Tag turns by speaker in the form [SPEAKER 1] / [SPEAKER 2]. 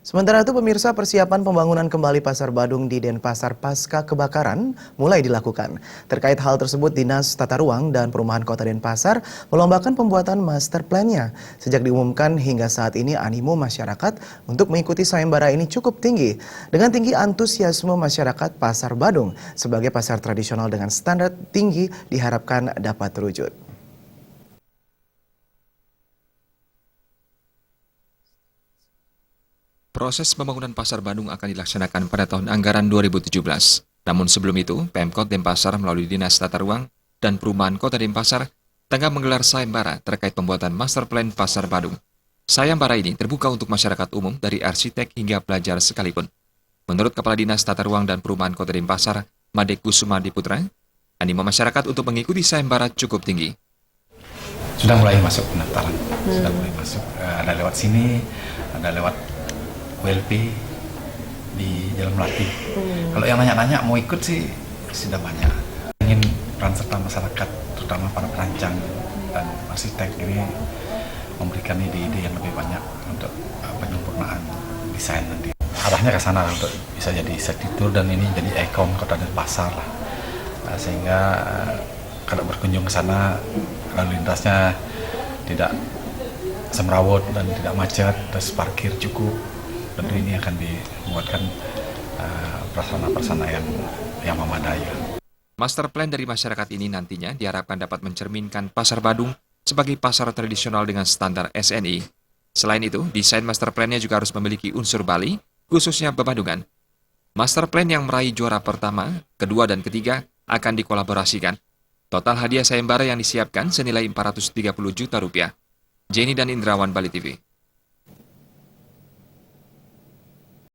[SPEAKER 1] Sementara itu pemirsa, persiapan pembangunan kembali Pasar Badung di Denpasar pasca kebakaran mulai dilakukan. Terkait hal tersebut, Dinas Tata Ruang dan Perumahan Kota Denpasar melombakan pembuatan master plan-nya. Sejak diumumkan hingga saat ini animo masyarakat untuk mengikuti sayembara ini cukup tinggi. Dengan tinggi antusiasme masyarakat, Pasar Badung sebagai pasar tradisional dengan standar tinggi diharapkan dapat terwujud.
[SPEAKER 2] Proses pembangunan Pasar Badung akan dilaksanakan pada tahun anggaran 2017. Namun sebelum itu, Pemkot Denpasar melalui Dinas Tata Ruang dan Perumahan Kota Denpasar tengah menggelar sayembara terkait pembuatan Master Plan Pasar Badung. Sayembara ini terbuka untuk masyarakat umum dari arsitek hingga pelajar sekalipun. Menurut Kepala Dinas Tata Ruang dan Perumahan Kota Denpasar, Made Kusuma Diputra, animo masyarakat untuk mengikuti sayembara cukup tinggi.
[SPEAKER 3] Sudah mulai masuk pendaftaran, sudah mulai masuk. Ada lewat sini, ada lewat WLP di Jalan Melati. Kalau yang nanya-nanya mau ikut sih sudah banyak. Ingin peran serta masyarakat, terutama para perancang dan arsitek ini memberikan ide-ide yang lebih banyak untuk penyempurnaan desain nanti. Arahnya ke sana untuk bisa jadi city tour dan ini jadi ikon Kota Denpasar lah. Sehingga kalau berkunjung ke sana lalu lintasnya tidak semrawut dan tidak macet, terus parkir cukup. Tentu ini akan dibuatkan prasarana-prasarana yang memadai.
[SPEAKER 2] Master plan dari masyarakat ini nantinya diharapkan dapat mencerminkan Pasar Badung sebagai pasar tradisional dengan standar SNI. Selain itu, desain master plan-nya juga harus memiliki unsur Bali, khususnya Bebandungan. Master plan yang meraih juara pertama, kedua, dan ketiga akan dikolaborasikan. Total hadiah sayembara yang disiapkan senilai Rp430 juta. Jenny dan Indrawan, Bali TV.